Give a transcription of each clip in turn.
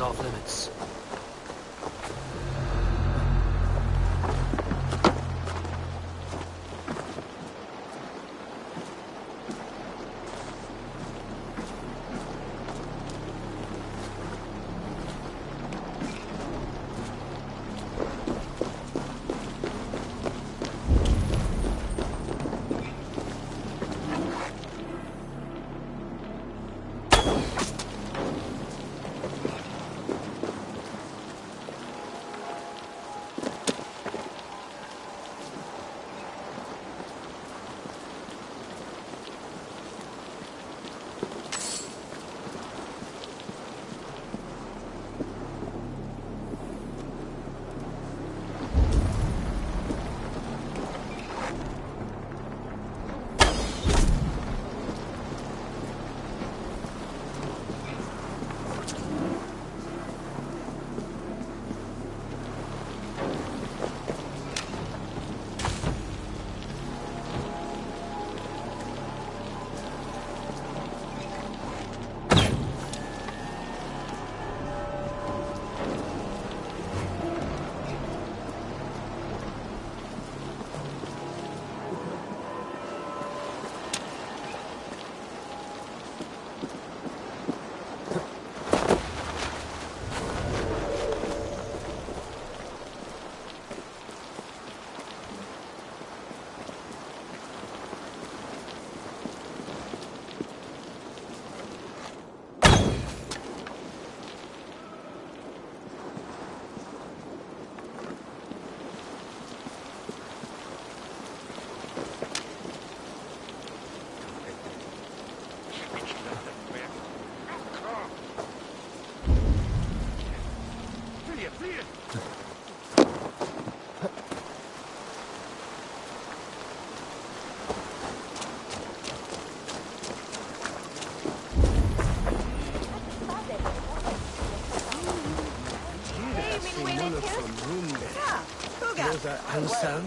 off limits. Hansan.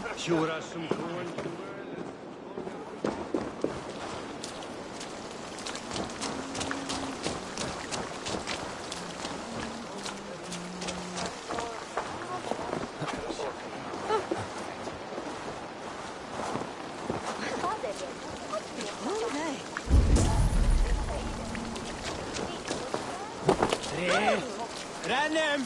Rannem!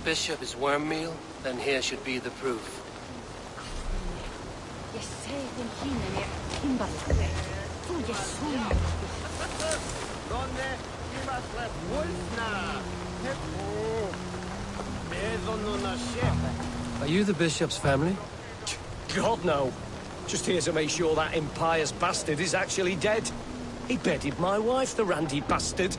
Bishop is worm meal, then here should be the proof. Are you the Bishop's family? God, no. Just here to make sure that impious bastard is actually dead. He bedded my wife, the randy bastard.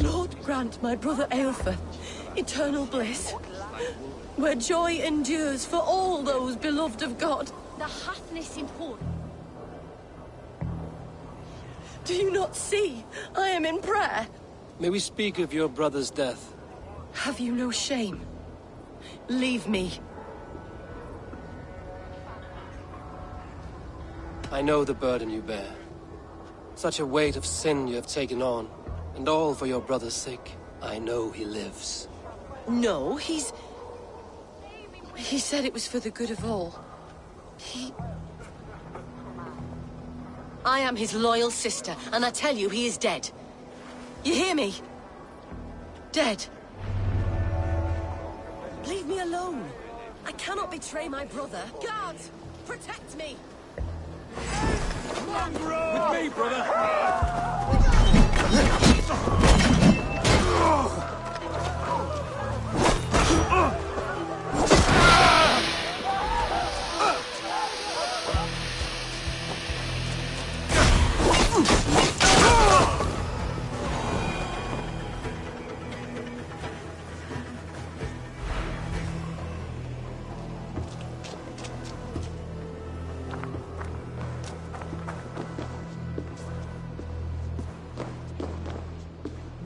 Lord grant my brother Aelfer eternal bliss, where joy endures for all those beloved of God. The Hathnis in Hor. Do you not see? I am in prayer. May we speak of your brother's death? Have you no shame? Leave me. I know the burden you bear. Such a weight of sin you have taken on, and all for your brother's sake. I know he lives. No, He said it was for the good of all. I am his loyal sister, and I tell you, he is dead. You hear me? Dead. Leave me alone. I cannot betray my brother. Guards, protect me! With me, brother!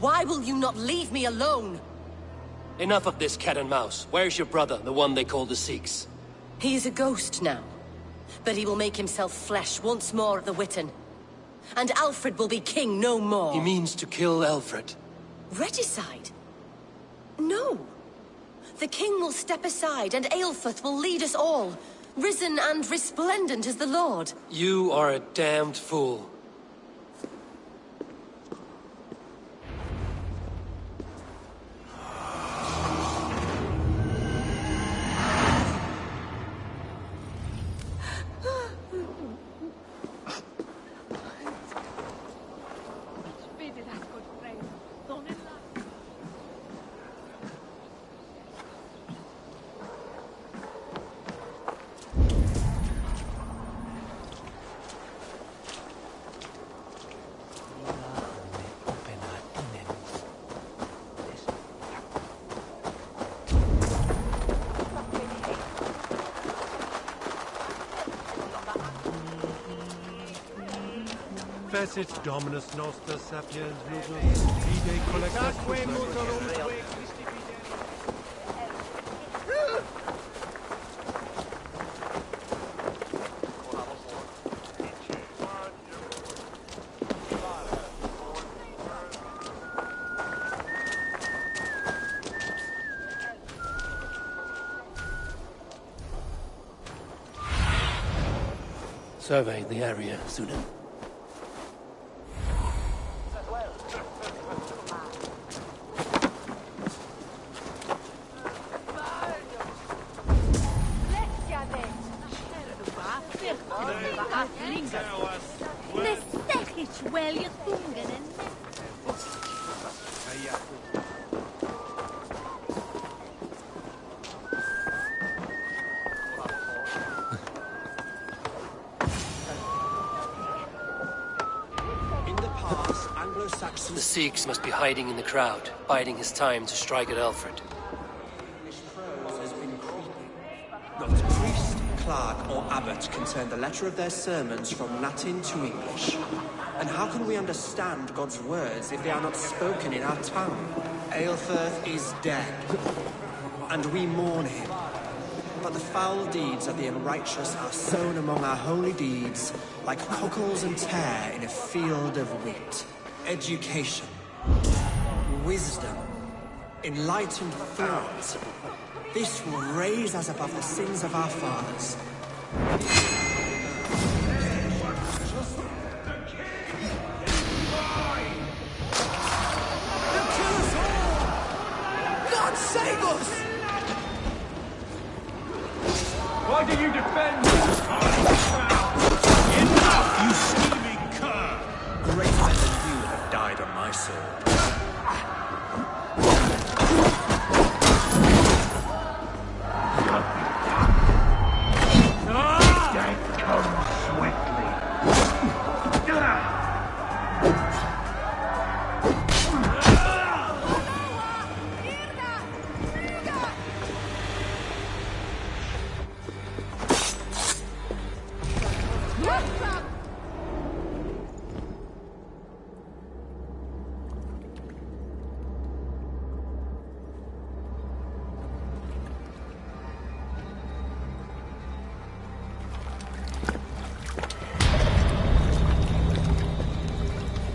Why will you not leave me alone? Enough of this cat and mouse. Where's your brother, the one they call the Sikhs? He is a ghost now. But he will make himself flesh once more at the Witten. And Alfred will be king no more. He means to kill Alfred. Regicide? No. The king will step aside and Aelfrith will lead us all. Risen and resplendent as the Lord. You are a damned fool. Fecit Dominus Noster Sapiens Ludus, Fide Collectus Survey the area, Sudan. The Sikhs must be hiding in the crowd, biding his time to strike at Alfred. Has been creeping. Not priest, clerk, or abbot can turn the letter of their sermons from Latin to English. And how can we understand God's words if they are not spoken in our tongue? Aelfrith is dead, and we mourn him. But the foul deeds of the unrighteous are sown among our holy deeds, like cockles and tare in a field of wheat. Education, wisdom, enlightened thought. This will raise us above the sins of our fathers. They'll kill us all! God save us! Why do you defend us? Enough, you scheming cur! Greater than you have died on my sword. Death comes swiftly.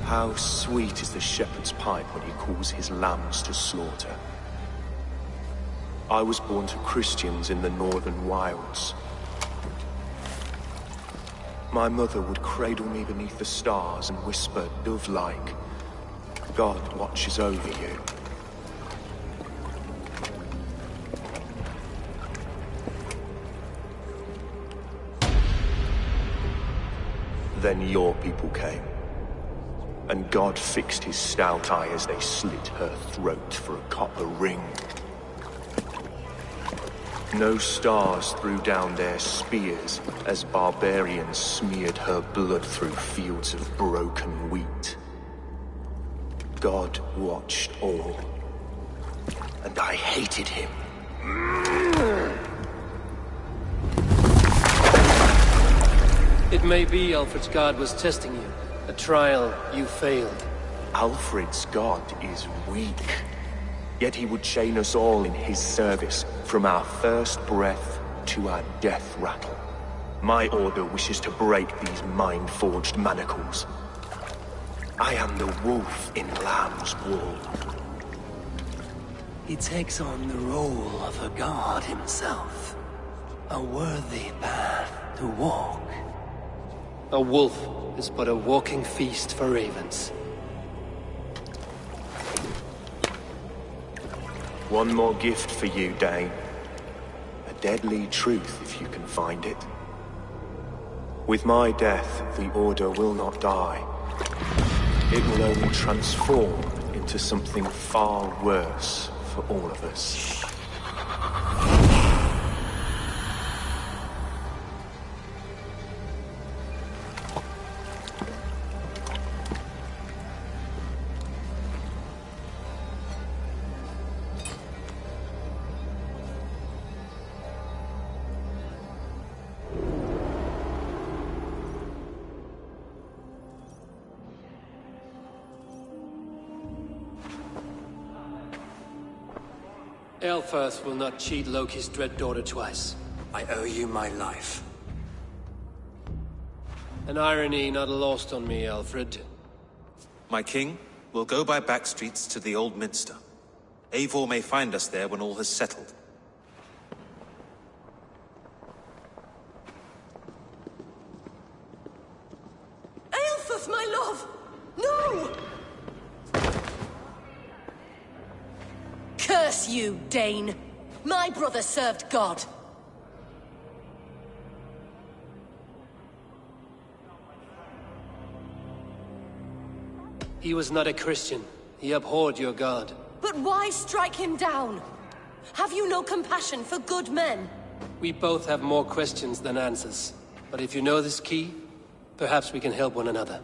How sweet is the shepherd's pipe when he calls his lambs to slaughter. I was born to Christians in the northern wilds. My mother would cradle me beneath the stars and whisper, dove-like, God watches over you. Then your people came, and God fixed his stout eye as they slit her throat for a copper ring. No stars threw down their spears as barbarians smeared her blood through fields of broken wheat. God watched all, and I hated him. It may be Alfred's God was testing you. A trial you failed. Alfred's God is weak. Yet he would chain us all in his service, from our first breath to our death rattle. My order wishes to break these mind-forged manacles. I am the wolf in lamb's wool. He takes on the role of a god himself. A worthy path to walk. A wolf is but a walking feast for ravens. One more gift for you, Dane. A deadly truth, if you can find it. With my death, the Order will not die. It will only transform into something far worse for all of us. Aelfirth will not cheat Loki's dread daughter twice. I owe you my life. An irony not lost on me, Alfred. My king, we'll go by back streets to the Old Minster. Eivor may find us there when all has settled. Aelfirth, my love! No! Curse you, Dane! My brother served God. He was not a Christian. He abhorred your God. But why strike him down? Have you no compassion for good men? We both have more questions than answers. But if you know this key, perhaps we can help one another.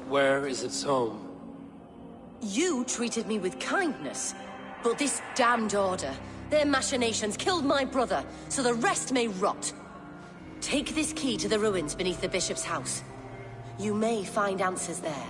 Where is its home? You treated me with kindness, but this damned Order, their machinations killed my brother, so the rest may rot. Take this key to the ruins beneath the Bishop's house. You may find answers there.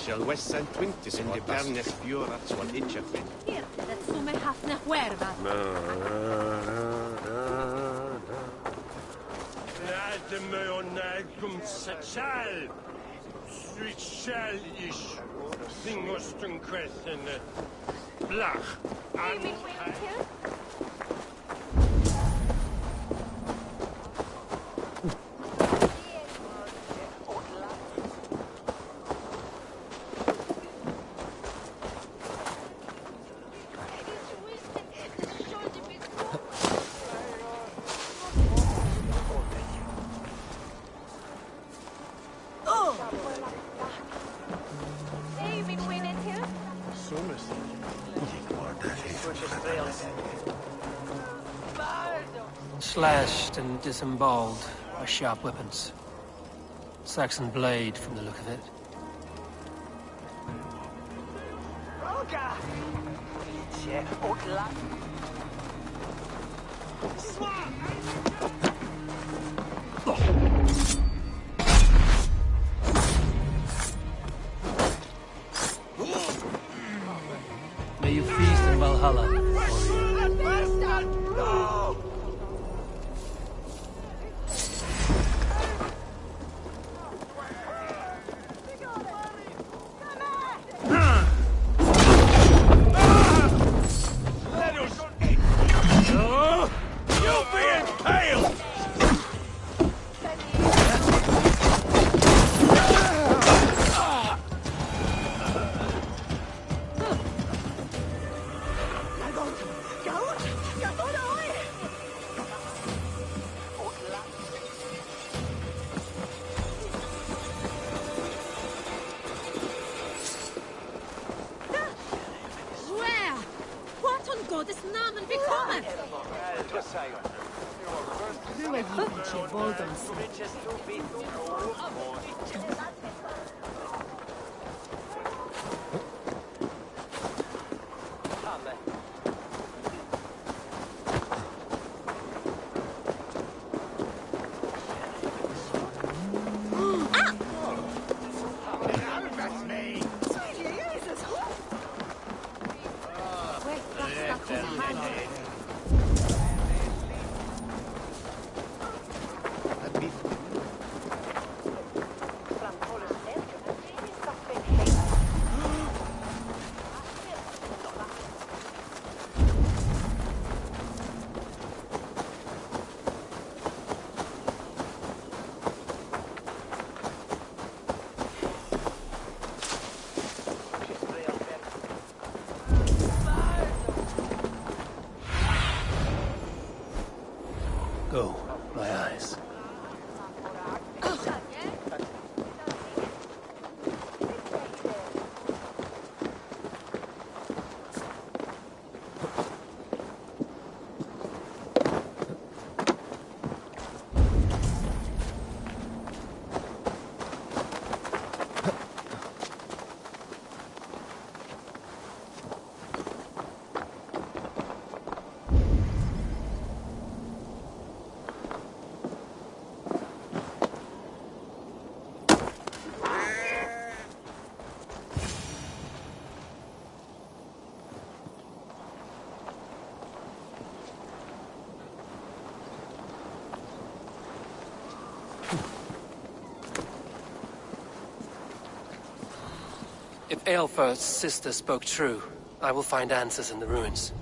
Shall West St. Twintis in the Bernes Fjord, that's what it should be. Here, that's so me hafna huerva. Rademe och närgum sachal. Switchal ish. Thingostun kvessen. Blach. Slashed and disemboweled by sharp weapons. Saxon blade from the look of it. May you feast in Valhalla. Go, my eyes. If Aelfir's sister spoke true, I will find answers in the ruins.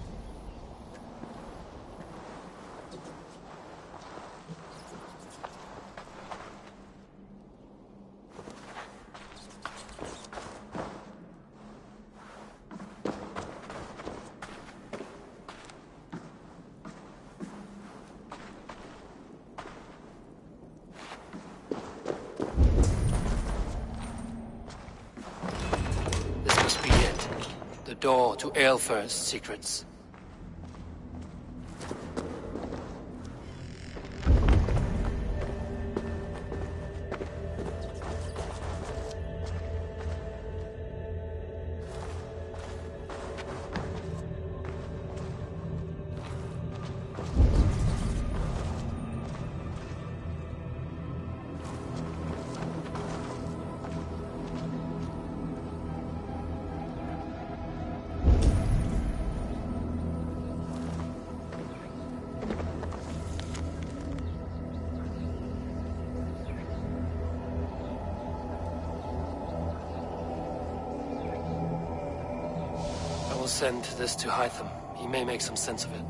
Door to Aelfir's secrets. Send this to Hytham. He may make some sense of it.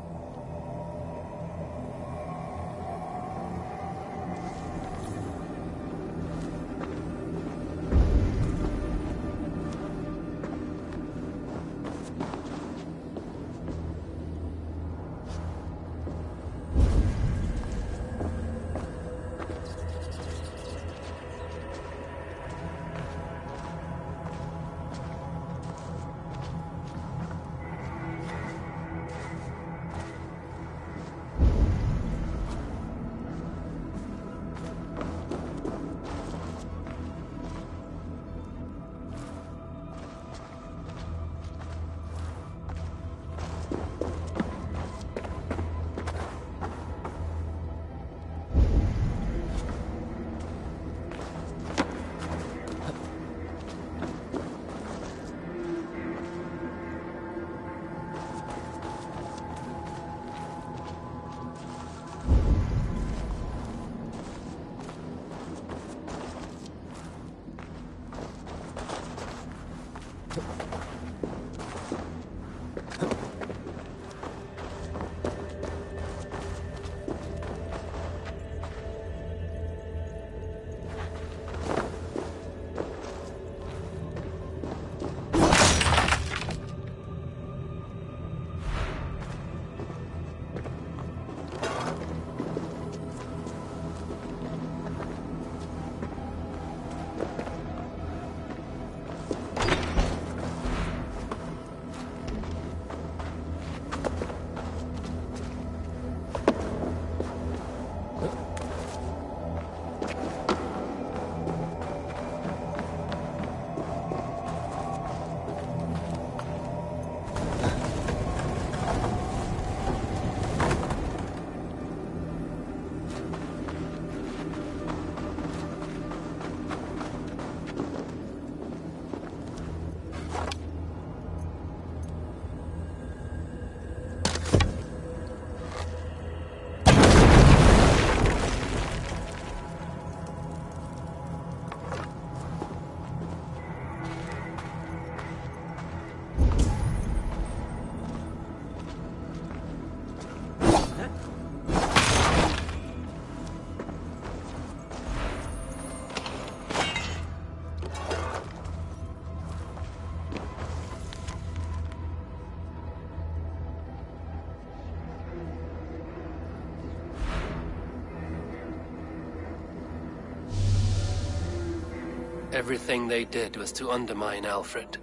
Everything they did was to undermine Alfred.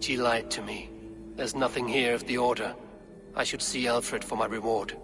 She lied to me. There's nothing here of the Order. I should see Alfred for my reward.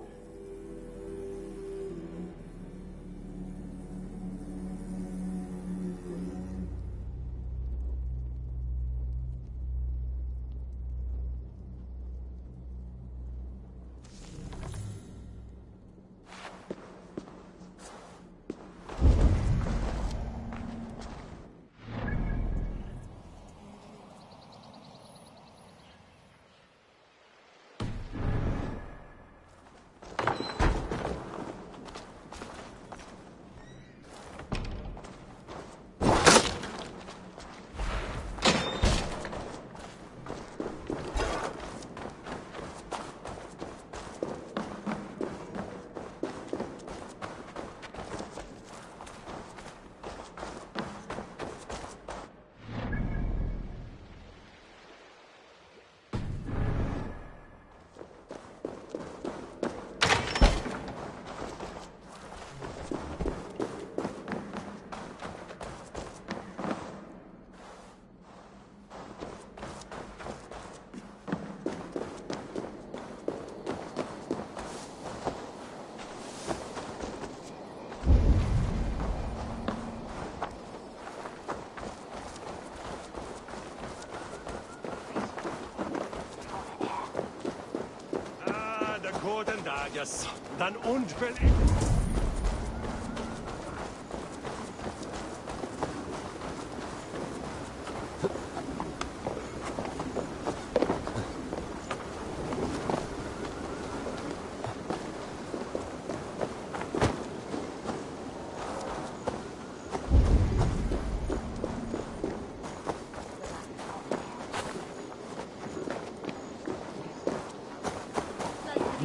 Guten Tages. Dann unschuldig.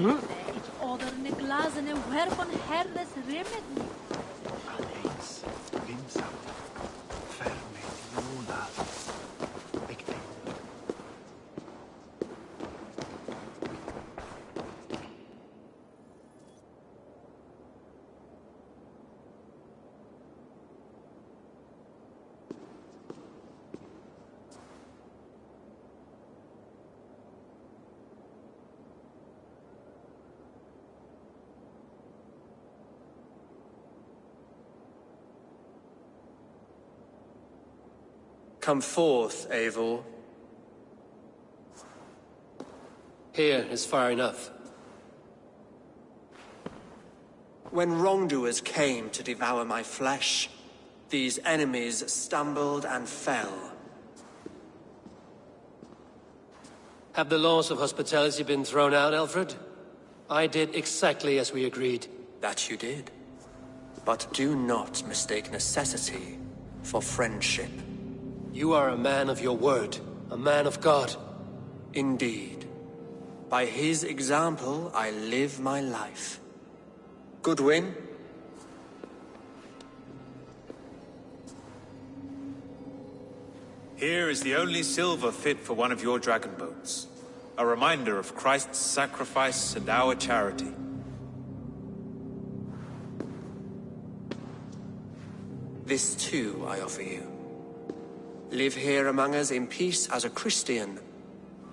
Ich oder eine glasene Werf von Herres Remedy. Alleens, Vincent. Ferme Luna. Come forth, Eivor. Here is far enough. When wrongdoers came to devour my flesh, these enemies stumbled and fell. Have the laws of hospitality been thrown out, Alfred? I did exactly as we agreed. That you did. But do not mistake necessity for friendship. You are a man of your word. a man of God. Indeed. By his example, I live my life. Goodwin? Here is the only silver fit for one of your dragon boats. A reminder of Christ's sacrifice and our charity. This too I offer you. Live here among us in peace as a Christian,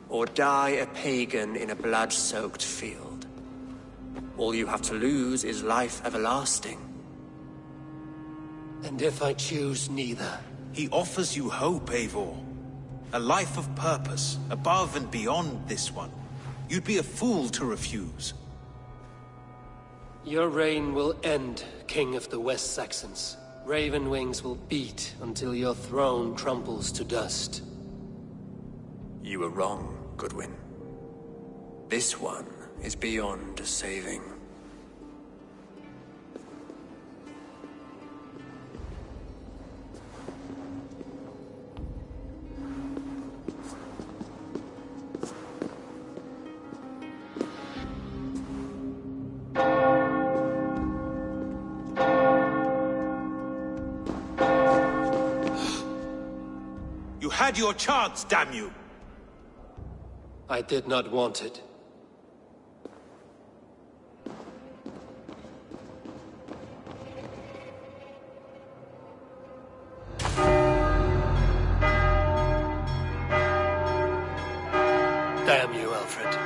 or die a pagan in a blood-soaked field. All you have to lose is life everlasting. And if I choose neither? He offers you hope, Eivor. A life of purpose, above and beyond this one. You'd be a fool to refuse. Your reign will end, King of the West Saxons. Raven wings will beat until your throne crumbles to dust. You were wrong, Goodwin. This one is beyond saving. You had your chance, damn you! I did not want it. Damn you, Alfred.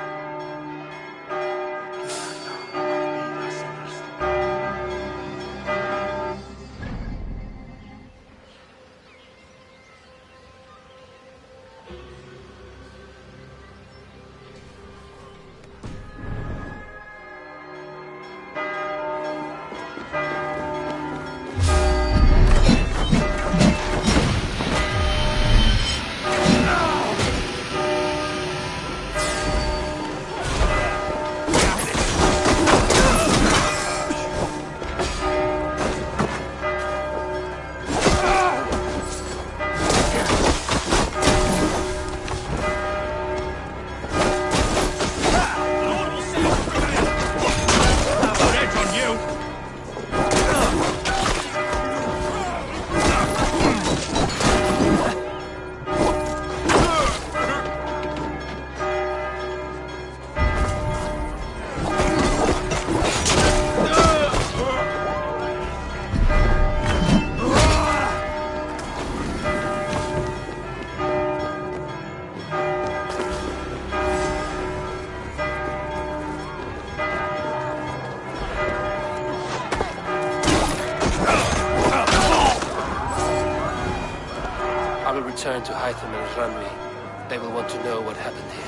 Return to Hytham and Ranri. They will want to know what happened here.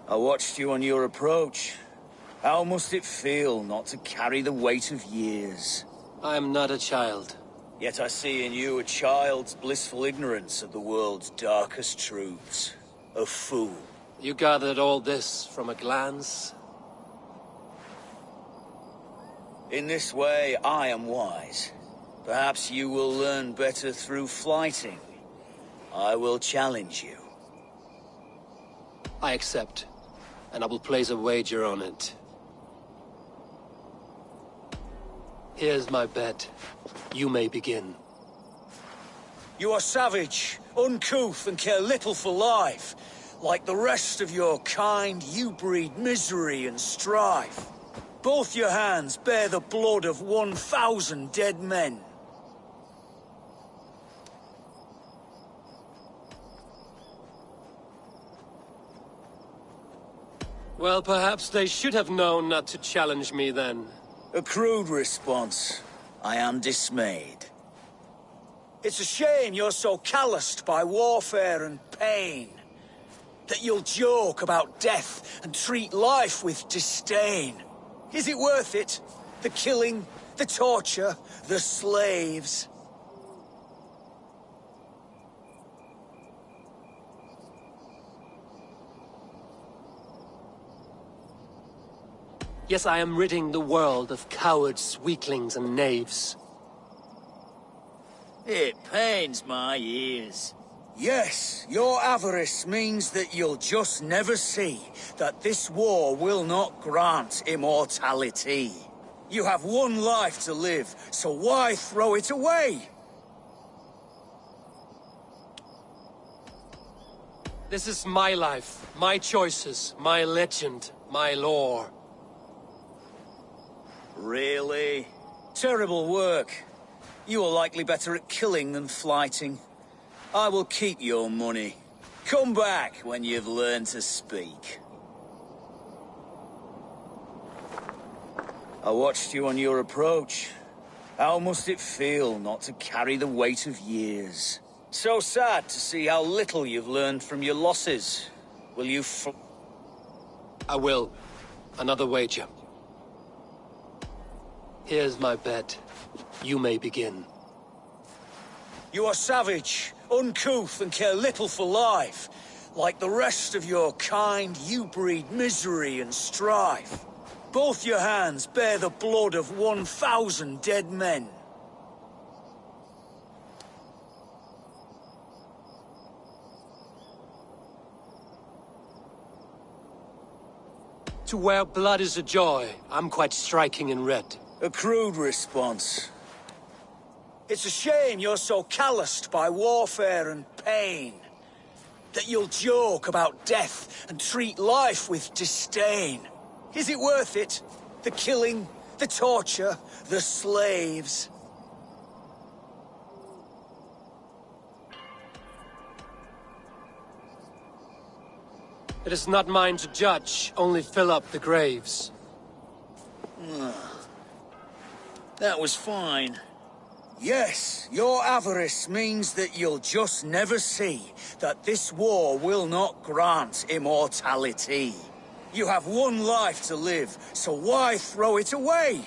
I watched you on your approach. How must it feel not to carry the weight of years? I am not a child. Yet I see in you a child's blissful ignorance of the world's darkest truths. A fool. You gathered all this from a glance? In this way, I am wise. Perhaps you will learn better through flighting. I will challenge you. I accept, and I will place a wager on it. Here's my bet. You may begin. You are savage, uncouth, and care little for life. Like the rest of your kind, you breed misery and strife. Both your hands bear the blood of 1,000 dead men. Well, perhaps they should have known not to challenge me then. A crude response. I am dismayed. It's a shame you're so calloused by warfare and pain. That you'll joke about death and treat life with disdain. Is it worth it? The killing, the torture, the slaves? Yes, I am ridding the world of cowards, weaklings, and knaves. It pains my ears. Yes, your avarice means that you'll just never see that this war will not grant immortality. You have one life to live, so why throw it away? This is my life, my choices, my legend, my lore. Really? Terrible work. You are likely better at killing than flighting. I will keep your money. Come back when you've learned to speak. I watched you on your approach. How must it feel not to carry the weight of years? So sad to see how little you've learned from your losses. Will you I will. Another wager. Here's my bet. You may begin. You are savage, uncouth, and care little for life. Like the rest of your kind, you breed misery and strife. Both your hands bear the blood of 1,000 dead men. To where blood is a joy, I'm quite striking in red. A crude response. It's a shame you're so calloused by warfare and pain. That you'll joke about death and treat life with disdain. Is it worth it? The killing, the torture, the slaves. It is not mine to judge, only fill up the graves. That was fine. Yes, your avarice means that you'll just never see that this war will not grant immortality. You have one life to live, so why throw it away?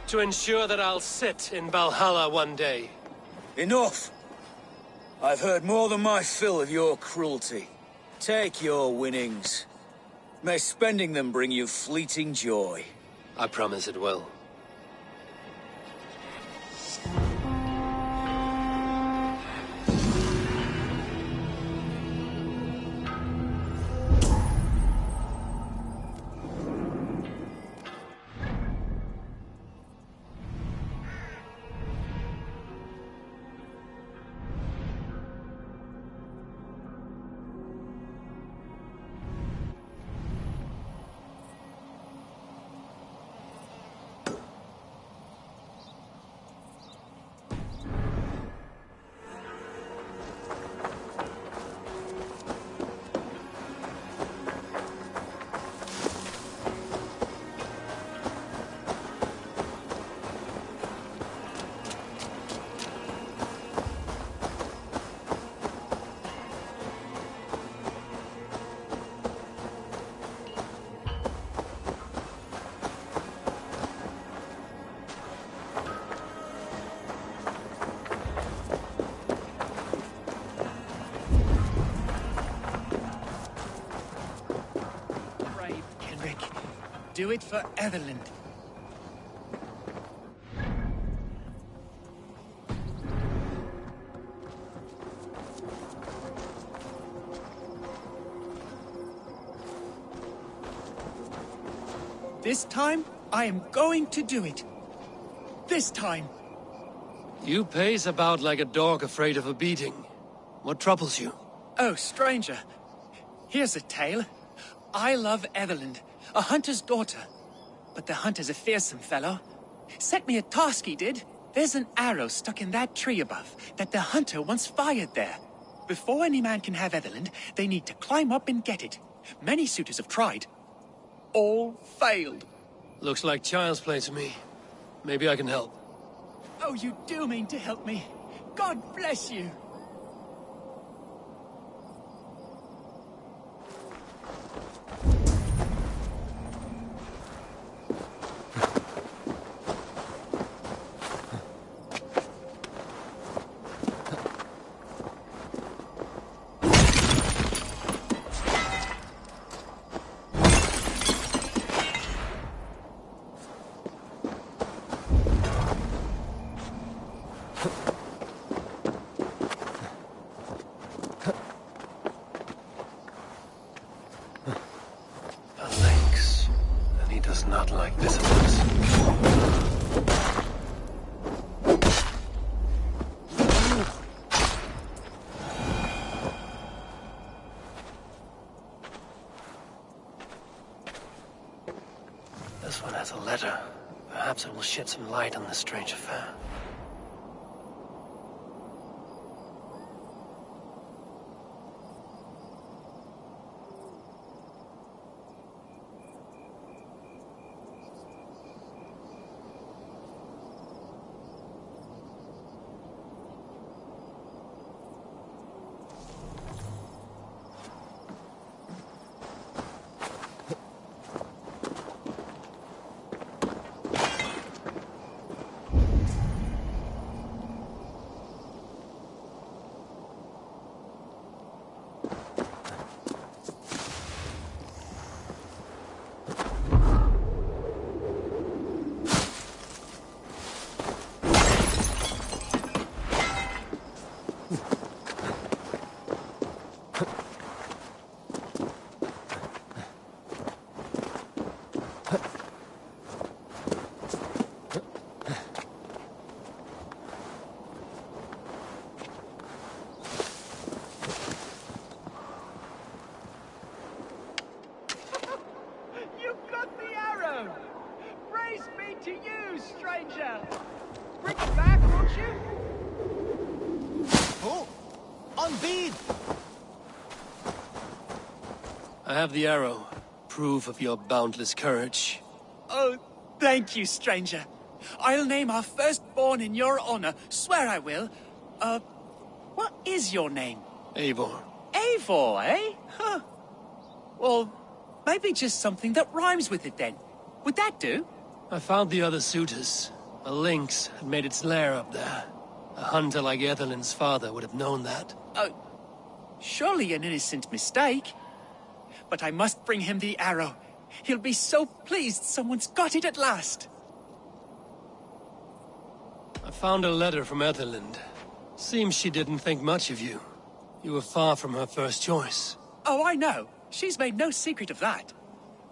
To ensure that I'll sit in Valhalla one day. Enough! I've heard more than my fill of your cruelty. Take your winnings. May spending them bring you fleeting joy. I promise it will. Do it for Evelyn. This time, I am going to do it. This time. You pace about like a dog afraid of a beating. What troubles you? Oh, stranger. Here's a tale. I love Evelyn, a hunter's daughter. But the hunter's a fearsome fellow. Set me a task, he did. There's an arrow stuck in that tree above that the hunter once fired there. Before any man can have Evelyn, they need to climb up and get it. Many suitors have tried. All failed. Looks like child's play to me. Maybe I can help. Oh, you do mean to help me. God bless you. A lynx. And he does not like visitors. This one has a letter. Perhaps it will shed some light on this strange affair. You got the arrow! Praise be to you, stranger! Bring it back, won't you? Oh! On bead! I have the arrow. Proof of your boundless courage. Oh, thank you, stranger. I'll name our firstborn in your honor. Swear I will. What is your name? Eivor. Eivor, eh? Huh. Well, maybe just something that rhymes with it then. Would that do? I found the other suitors. A lynx had made its lair up there. A hunter like Ethelyn's father would have known that. Oh, surely an innocent mistake. But I must bring him the arrow. He'll be so pleased someone's got it at last. I found a letter from Ethelyn. Seems she didn't think much of you. You were far from her first choice. Oh, I know. She's made no secret of that.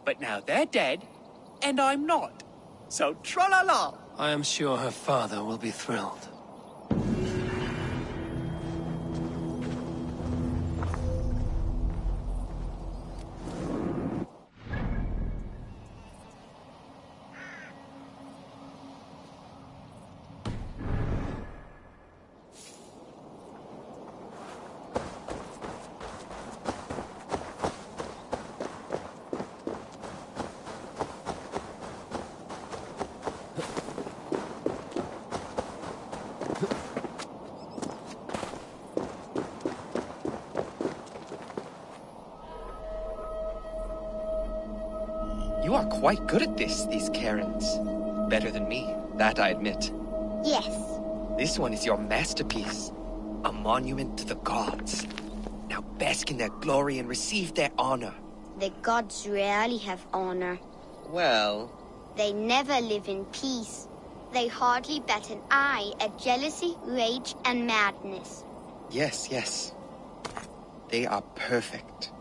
But now they're dead, and I'm not. So tra-la-la! I am sure her father will be thrilled. You are quite good at these cairns. Better than me, that I admit. Yes. This one is your masterpiece. A monument to the gods. Now bask in their glory and receive their honor. The gods rarely have honor. Well... They never live in peace. They hardly bat an eye at jealousy, rage, and madness. Yes, yes. They are perfect.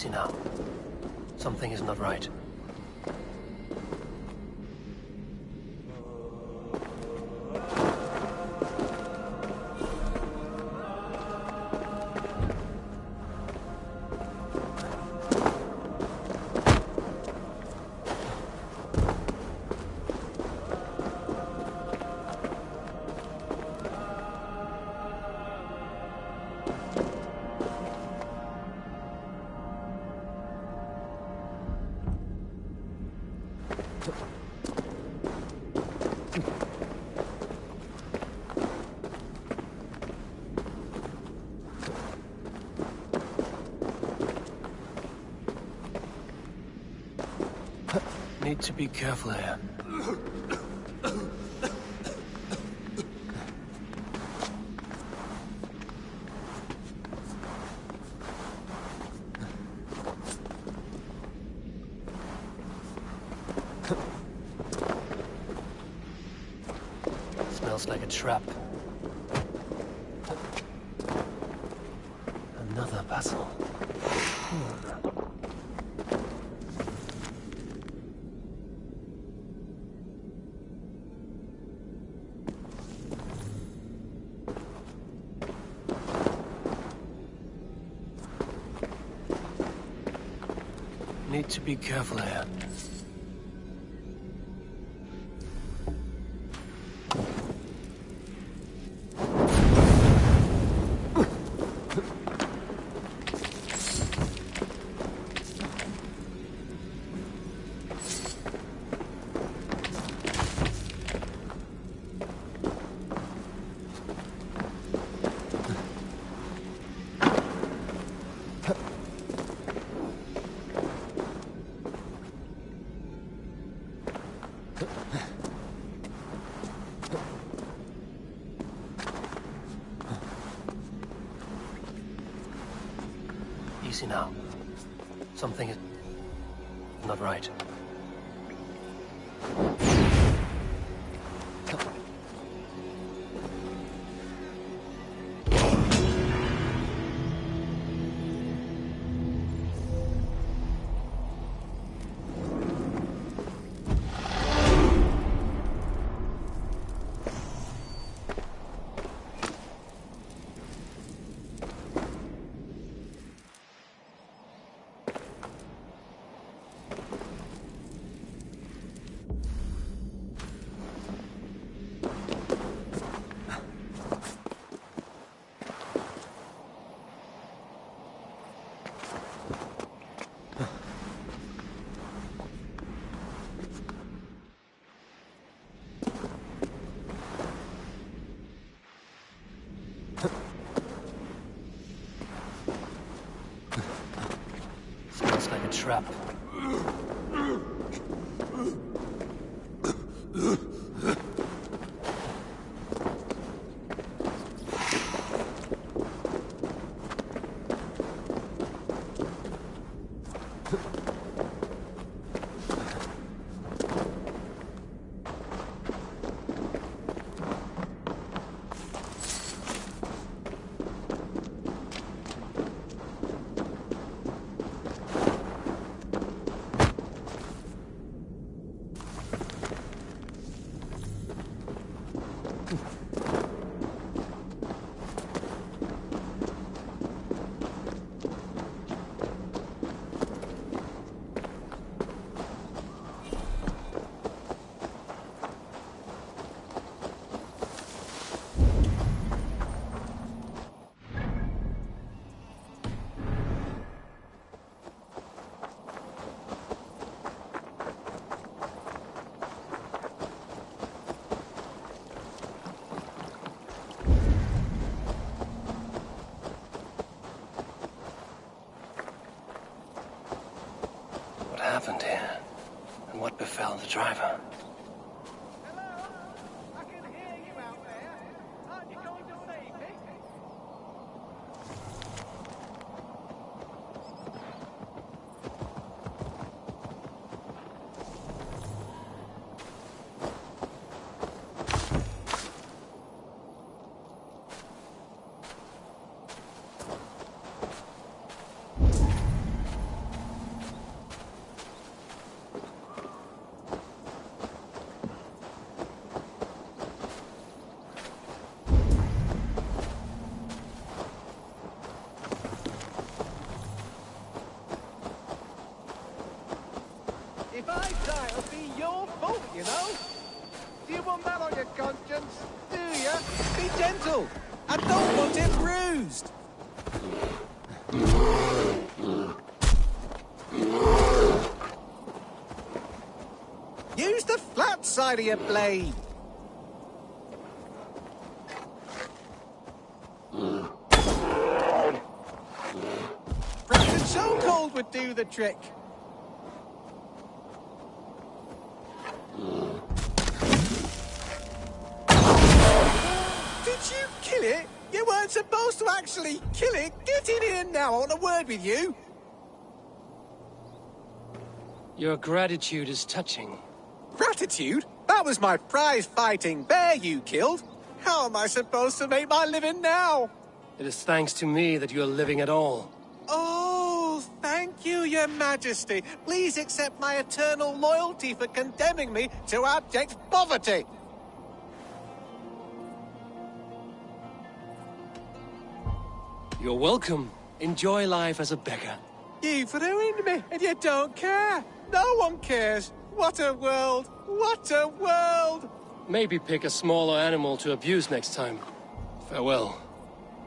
Easy now. Something is not right. Need to be careful here. Smells like a trap. Another puzzle. Need to be careful here. Easy now. Something is not right. Smells like a trap. What happened here? And what befell the driver? If I die, it'll be your fault, you know? Do you want that on your conscience? Do you? Be gentle. I don't want it bruised. Use the flat side of your blade. Perhaps a chokehold would do the trick. Did you kill it? You weren't supposed to actually kill it. Get in here now. I want a word with you. Your gratitude is touching. Gratitude? That was my prize-fighting bear you killed. How am I supposed to make my living now? It is thanks to me that you are living at all. Oh, thank you, Your Majesty. Please accept my eternal loyalty for condemning me to abject poverty. You're welcome. Enjoy life as a beggar. You've ruined me, and you don't care. No one cares. What a world! What a world! Maybe pick a smaller animal to abuse next time. Farewell.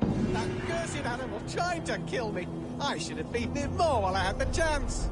That cursed animal tried to kill me. I should have beaten it more while I had the chance.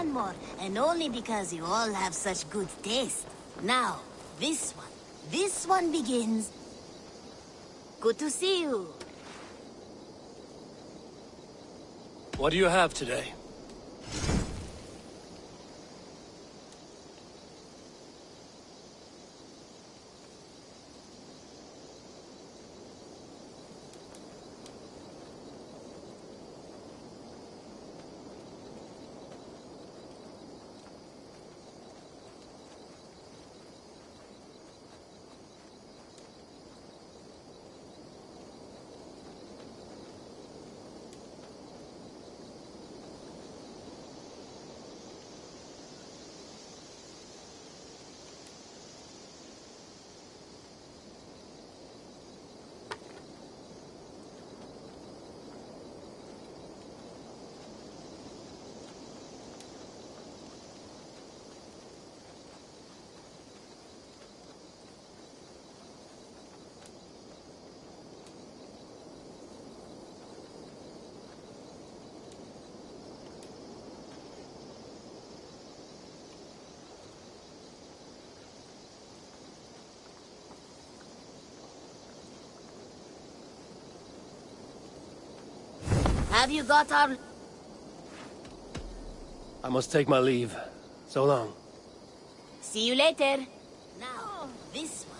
one more, and only because you all have such good taste. Now, this one. This one begins. Good to see you. What do you have today? Have you got our... I must take my leave. So long. See you later. Now, this one.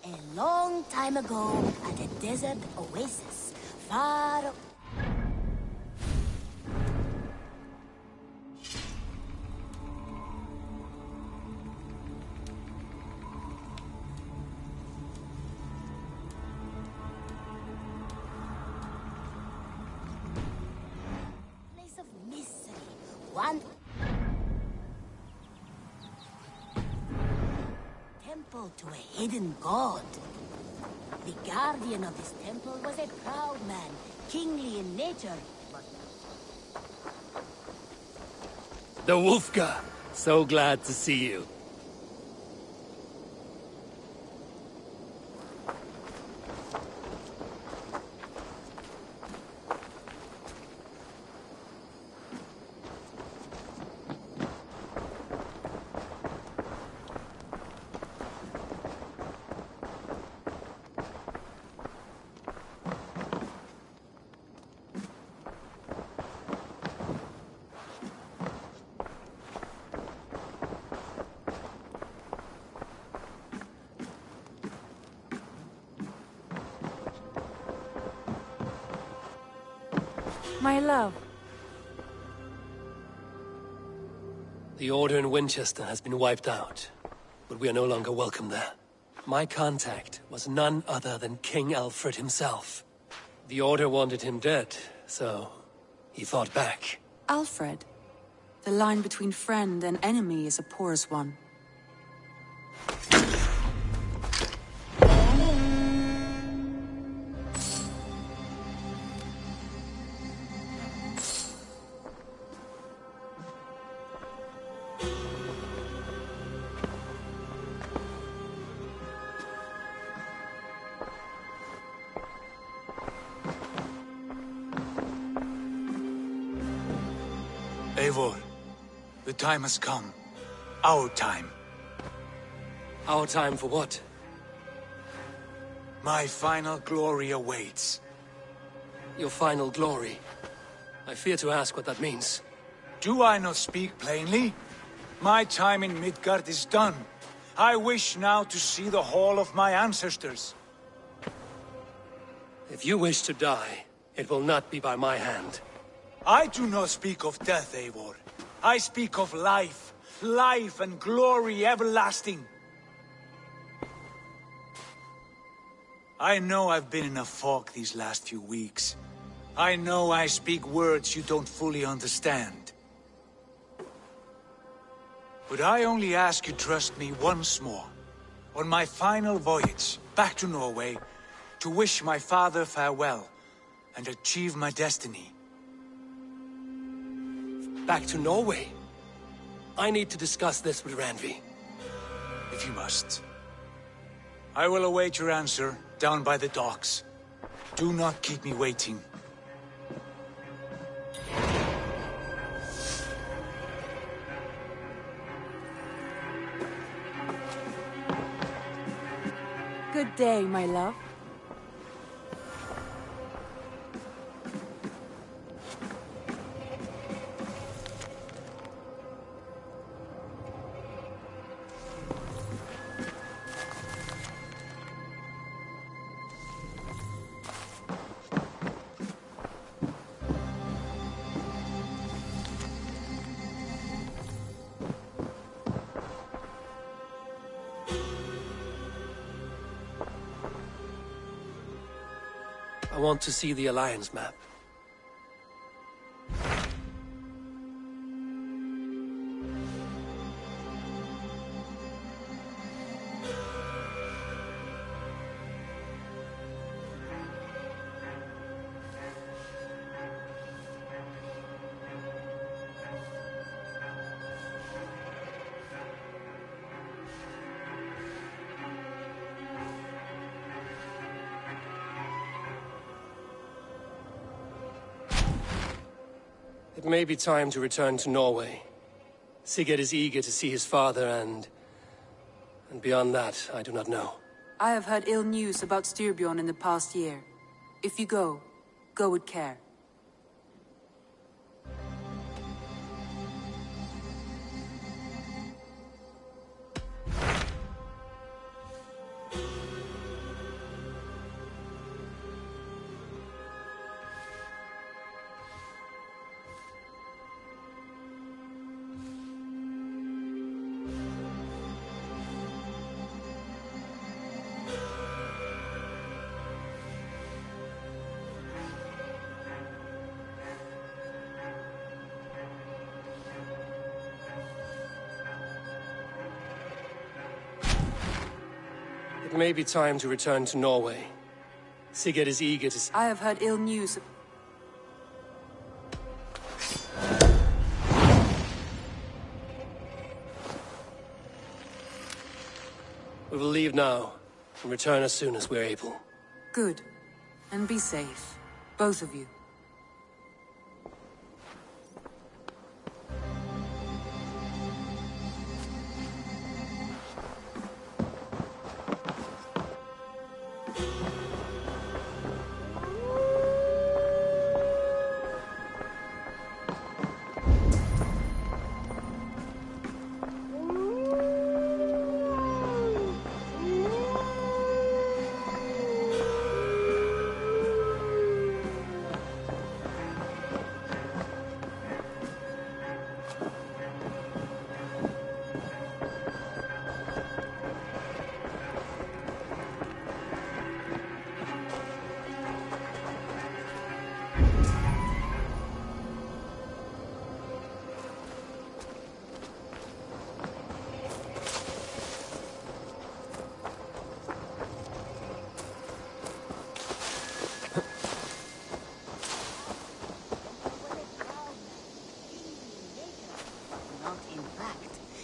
A long time ago, at a desert oasis, far... place of mystery, one... temple to a hidden god. The guardian of this temple was a proud man, kingly in nature, but... The Wolfka! So glad to see you. My love. The Order in Winchester has been wiped out, but we are no longer welcome there. My contact was none other than King Alfred himself. The Order wanted him dead, so he fought back. Alfred. The line between friend and enemy is a porous one. Eivor, the time has come. Our time. Our time for what? My final glory awaits. Your final glory? I fear to ask what that means. Do I not speak plainly? My time in Midgard is done. I wish now to see the hall of my ancestors. If you wish to die, it will not be by my hand. I do not speak of death, Eivor. I speak of life. Life and glory everlasting. I know I've been in a fog these last few weeks. I know I speak words you don't fully understand. Could I only ask you trust me once more, on my final voyage back to Norway, to wish my father farewell and achieve my destiny? Back to Norway? I need to discuss this with Randvi. If you must. I will await your answer down by the docks. Do not keep me waiting. Good day, my love. I want to see the Alliance map. It may be time to return to Norway. Sigurd is eager to see his father and beyond that, I do not know. I have heard ill news about Styrbjorn in the past year. If you go with care. It may be time to return to Norway. Sigurd is eager to... I have heard ill news. We will leave now, and return as soon as we're able. Good. And be safe. Both of you.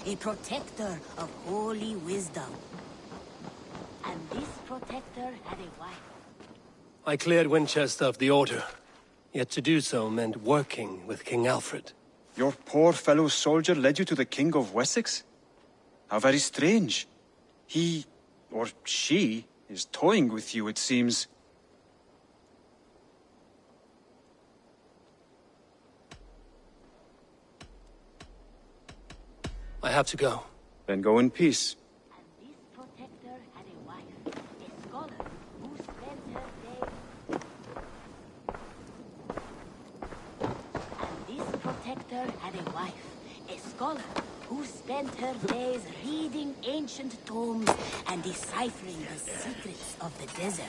A protector of holy wisdom. And this protector had a wife. I cleared Winchester of the Order. Yet to do so meant working with King Alfred. Your poor fellow soldier led you to the King of Wessex? How very strange. He, or she, is toying with you, it seems. I have to go. Then go in peace. And this protector had a wife, a scholar, who spent her days... And this protector had a wife, a scholar, who spent her days reading ancient tomes and deciphering the secrets of the desert.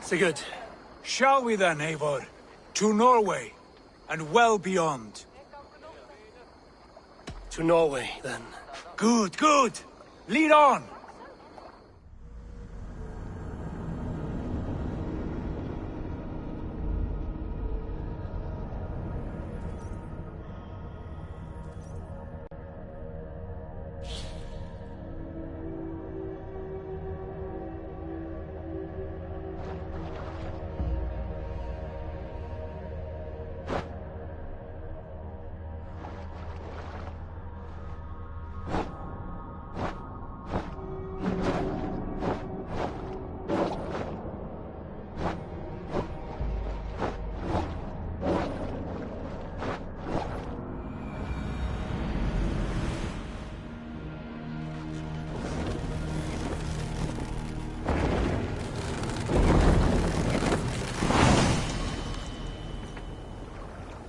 Sigurd. Shall we then, Eivor? To Norway, and well beyond. To Norway, then. Good, good! Lead on!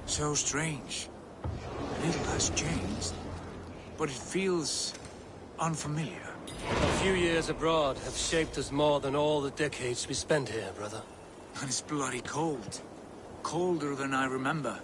So strange. Little has changed, but it feels unfamiliar. A few years abroad have shaped us more than all the decades we spent here, brother. And it's bloody cold. Colder than I remember.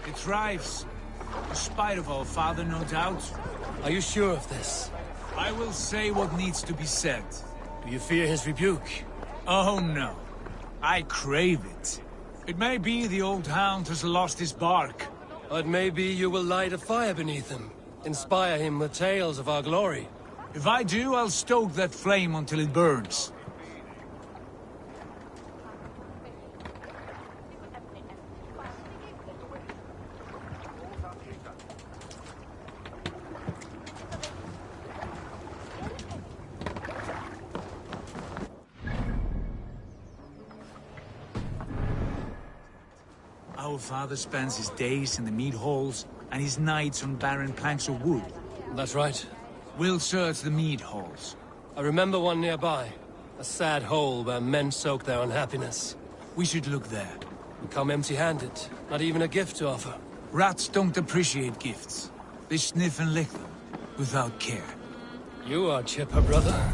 It thrives, in spite of our father, no doubt. Are you sure of this? I will say what needs to be said. Do you fear his rebuke? Oh no, I crave it. It may be the old hound has lost his bark. But maybe you will light a fire beneath him, inspire him with tales of our glory. If I do, I'll stoke that flame until it burns. Our father spends his days in the mead halls and his nights on barren planks of wood. That's right. We'll search the mead halls. I remember one nearby. A sad hole where men soak their unhappiness. We should look there. We come empty-handed. Not even a gift to offer. Rats don't appreciate gifts. They sniff and lick them, without care. You are chipper, brother.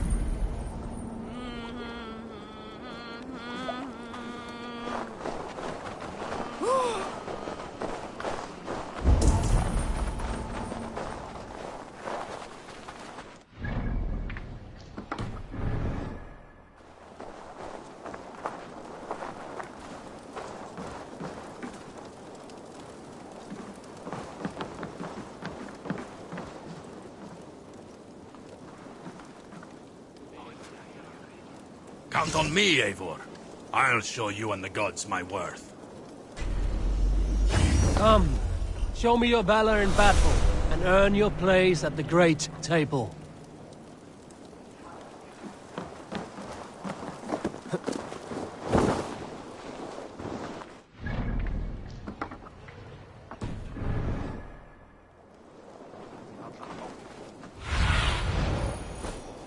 Count on me, Eivor. I'll show you and the gods my worth. Come, show me your valor in battle, and earn your place at the great table.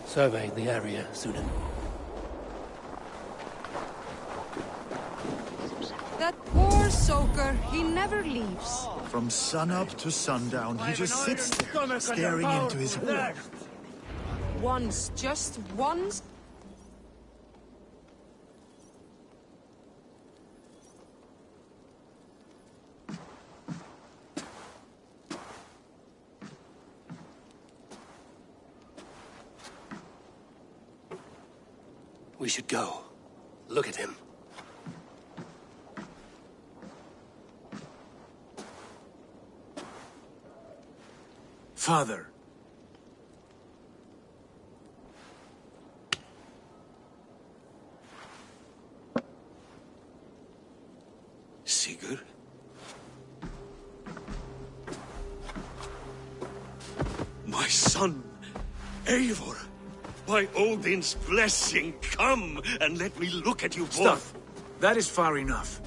Survey the area, Sudan. joker. He never leaves. From sunup to sundown, he just sits there, staring into his horn. Once, just once. We should go. Look at him. Father. Sigurd? My son, Eivor! By Odin's blessing, come and let me look at you both. Stop. That is far enough.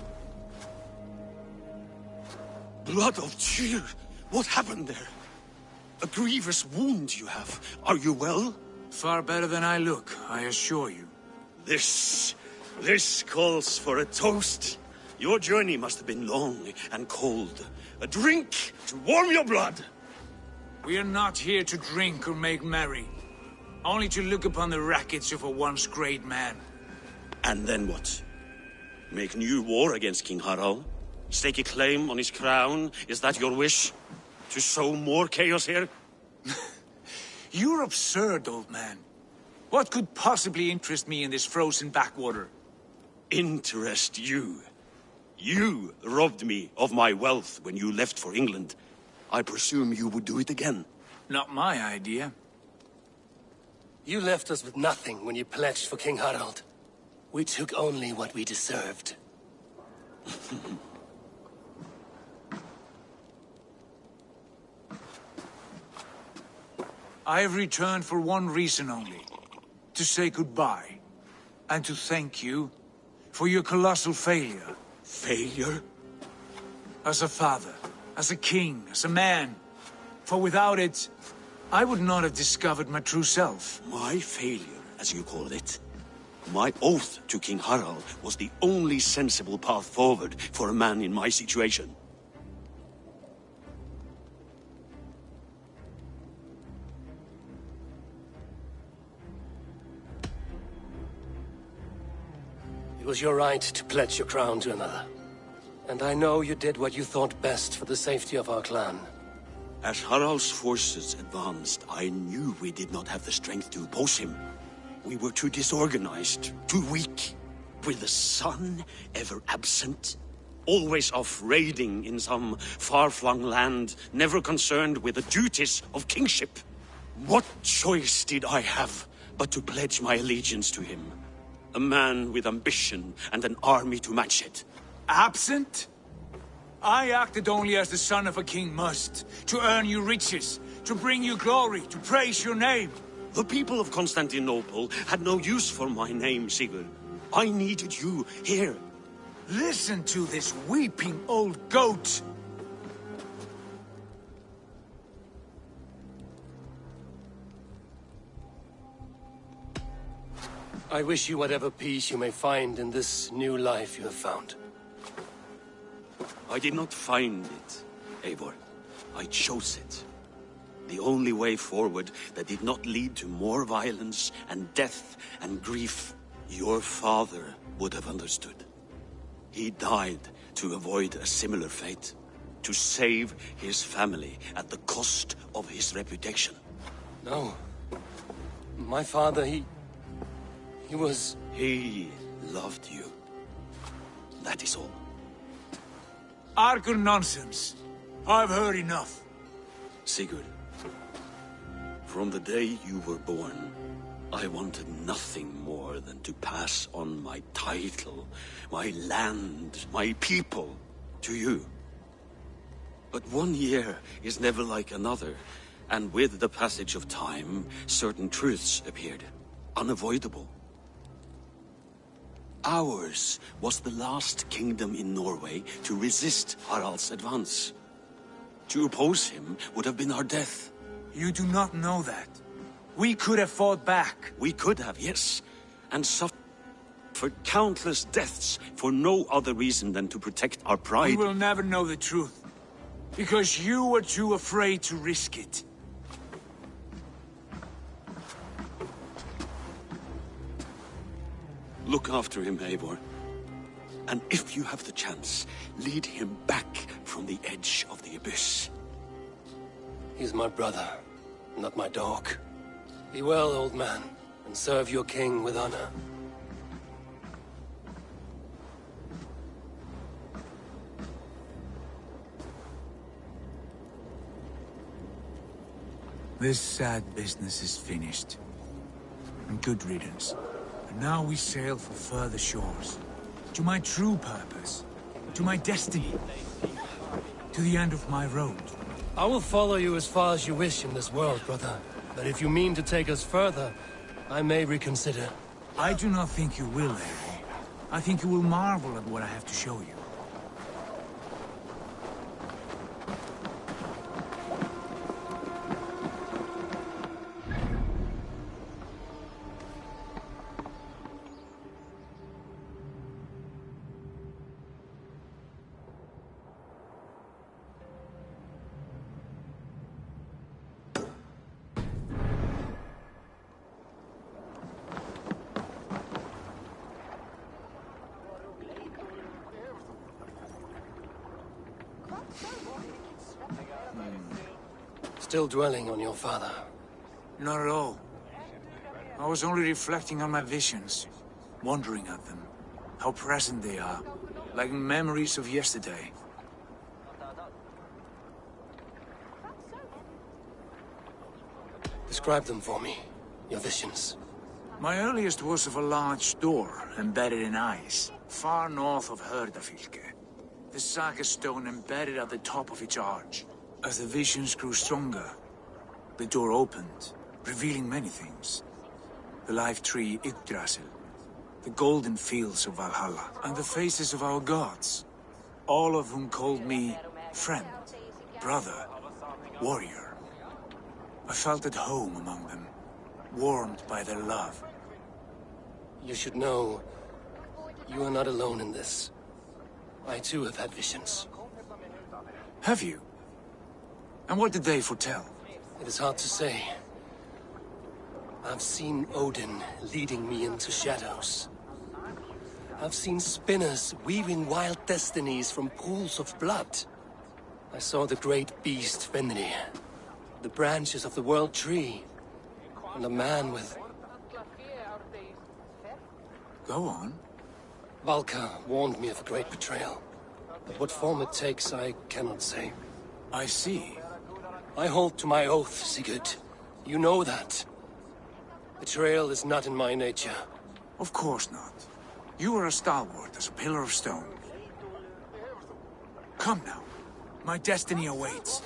Blood of Tyr! What happened there? A grievous wound you have. Are you well? Far better than I look, I assure you. This calls for a toast. Your journey must have been long and cold. A drink to warm your blood. We are not here to drink or make merry. Only to look upon the wreckage of a once great man. And then what? Make new war against King Harald? Stake a claim on his crown? Is that your wish? To sow more chaos here? You're absurd, old man. What could possibly interest me in this frozen backwater? Interest you? You robbed me of my wealth when you left for England. I presume you would do it again. Not my idea. You left us with nothing when you pledged for King Harald. We took only what we deserved. I have returned for one reason only. To say goodbye. And to thank you for your colossal failure. Failure? As a father, as a king, as a man. For without it, I would not have discovered my true self. My failure, as you call it? My oath to King Harald was the only sensible path forward for a man in my situation. It was your right to pledge your crown to another. And I know you did what you thought best for the safety of our clan. As Harald's forces advanced, I knew we did not have the strength to oppose him. We were too disorganized, too weak. With the sun ever absent, always off raiding in some far-flung land, never concerned with the duties of kingship. What choice did I have but to pledge my allegiance to him? A man with ambition and an army to match it. Absent? I acted only as the son of a king must, to earn you riches, to bring you glory, to praise your name. The people of Constantinople had no use for my name, Sigurd. I needed you here. Listen to this weeping old goat. I wish you whatever peace you may find in this new life you have found. I did not find it, Eivor. I chose it. The only way forward that did not lead to more violence and death and grief. Your father would have understood. He died to avoid a similar fate. To save his family at the cost of his reputation. No. My father, he was... He loved you. That is all. Argur nonsense. I've heard enough. Sigurd, from the day you were born, I wanted nothing more than to pass on my title, my land, my people, to you. But 1 year is never like another, and with the passage of time, certain truths appeared, unavoidable. Ours was the last kingdom in Norway to resist Harald's advance. To oppose him would have been our death. You do not know that. We could have fought back. We could have, yes. And suffered suffered countless deaths for no other reason than to protect our pride. We will never know the truth, because you were too afraid to risk it. Look after him, Eivor. And if you have the chance, lead him back from the edge of the abyss. He's my brother, not my dog. Be well, old man, and serve your king with honor. This sad business is finished. And good riddance. And now we sail for further shores. To my true purpose. To my destiny. To the end of my road. I will follow you as far as you wish in this world, brother. But if you mean to take us further, I may reconsider. I do not think you will, Eivor. I think you will marvel at what I have to show you. Still dwelling on your father? Not at all. I was only reflecting on my visions, wondering at them. How present they are, like memories of yesterday. Describe them for me, your visions. My earliest was of a large door embedded in ice, far north of Herdafylke. The saga stone embedded at the top of its arch. As the visions grew stronger, the door opened, revealing many things. The life tree Yggdrasil, the golden fields of Valhalla, and the faces of our gods, all of whom called me friend, brother, warrior. I felt at home among them, warmed by their love. You should know, you are not alone in this. I too have had visions. Have you? And what did they foretell? It is hard to say. I've seen Odin leading me into shadows. I've seen spinners weaving wild destinies from pools of blood. I saw the great beast Fenrir, the branches of the world tree, and a man with... Go on. Valka warned me of a great betrayal. But what form it takes, I cannot say. I see. I hold to my oath, Sigurd. You know that. Betrayal is not in my nature. Of course not. You are a stalwart as a pillar of stone. Come now. My destiny awaits.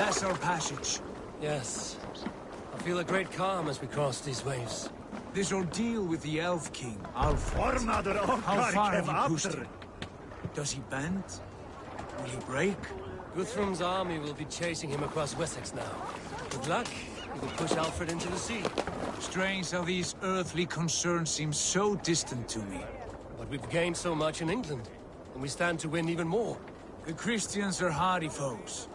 bless our passage. Yes. I feel a great calm as we cross these waves. This ordeal with the Elf King, Alfred. How far have you pushed him? Does he bend? Will he break? Guthrum's army will be chasing him across Wessex now. With luck, he will push Alfred into the sea. Strange how these earthly concerns seem so distant to me. But we've gained so much in England, and we stand to win even more. The Christians are hardy foes.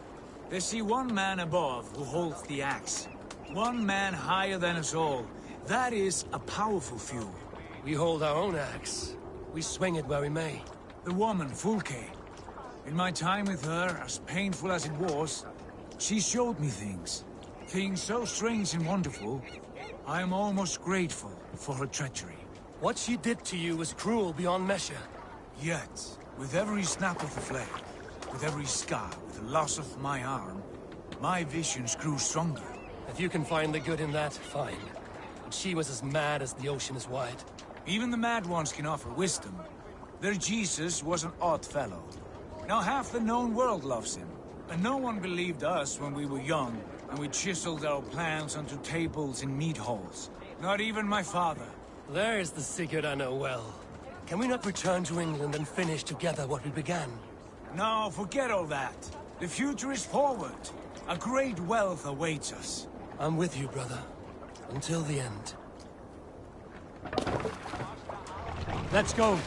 They see one man above who holds the axe. One man higher than us all. That is a powerful few. We hold our own axe. We swing it where we may. The woman, Fulke. In my time with her, as painful as it was, she showed me things. Things so strange and wonderful, I am almost grateful for her treachery. What she did to you was cruel beyond measure. Yet, with every snap of the flame, with every scar, with the loss of my arm, my visions grew stronger. If you can find the good in that, fine. But she was as mad as the ocean is wide. Even the mad ones can offer wisdom. Their Jesus was an odd fellow. Now half the known world loves him. And no one believed us when we were young, and we chiseled our plans onto tables in mead halls. Not even my father. There is the secret I know well. Can we not return to England and finish together what we began? No, forget all that. The future is forward. A great wealth awaits us. I'm with you, brother. Until the end. Let's go.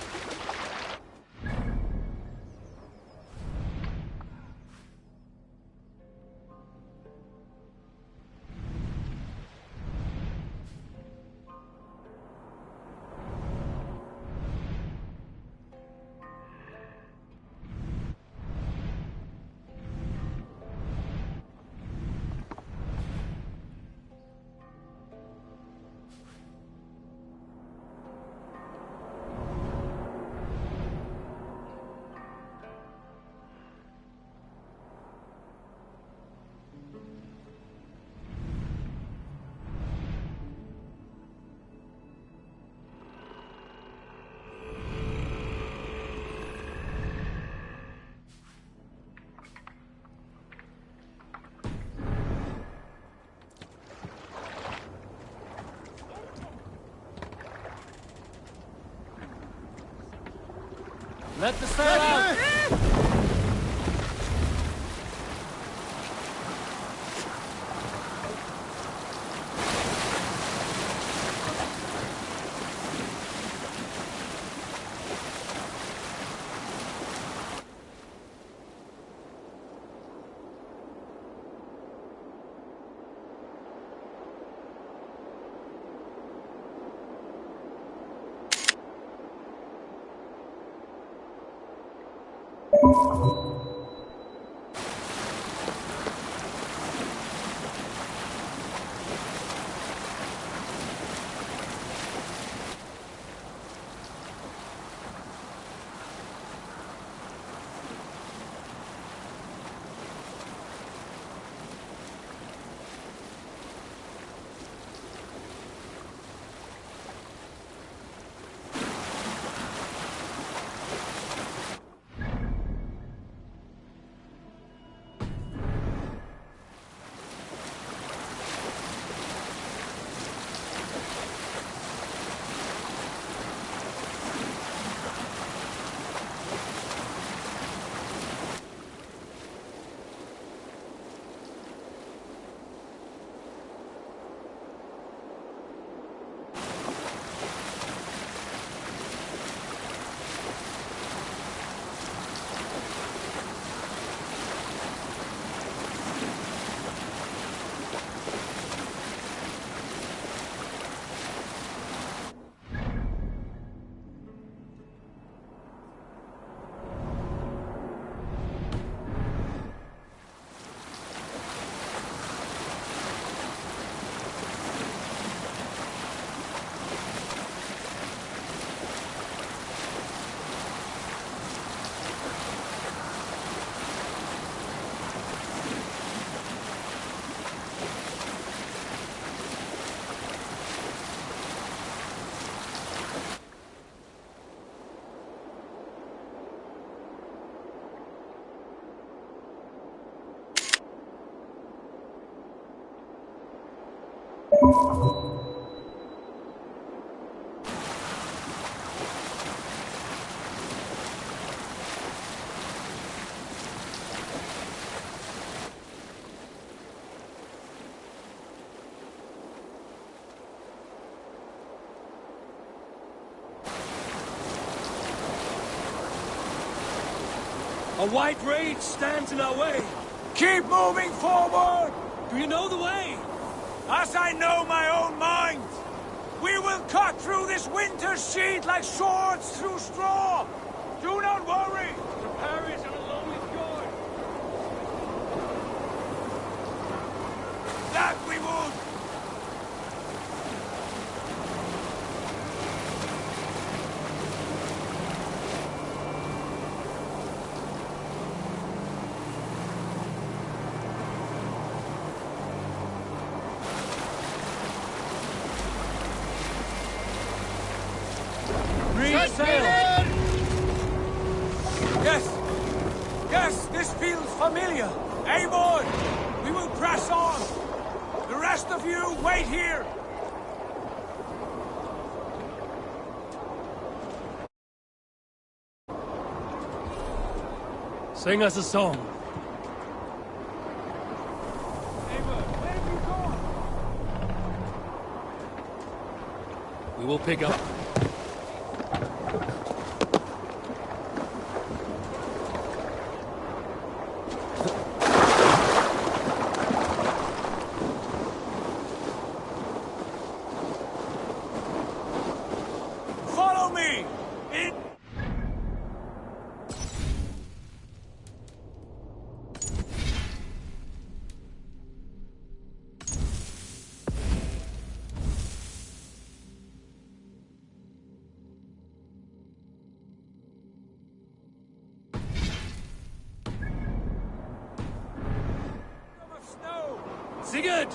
Let the sail out! A white rage stands in our way. Keep moving forward! Do you know the way? As I know my own mind! We will cut through this winter's sheet like swords through straw! Do not worry! The Paris are alone with God. That we would! Yes! Yes, this feels familiar! Eivor! We will press on! The rest of you, wait here! Sing us a song. Eivor, where have you gone? We will pick up. Follow me! In... Sigurd!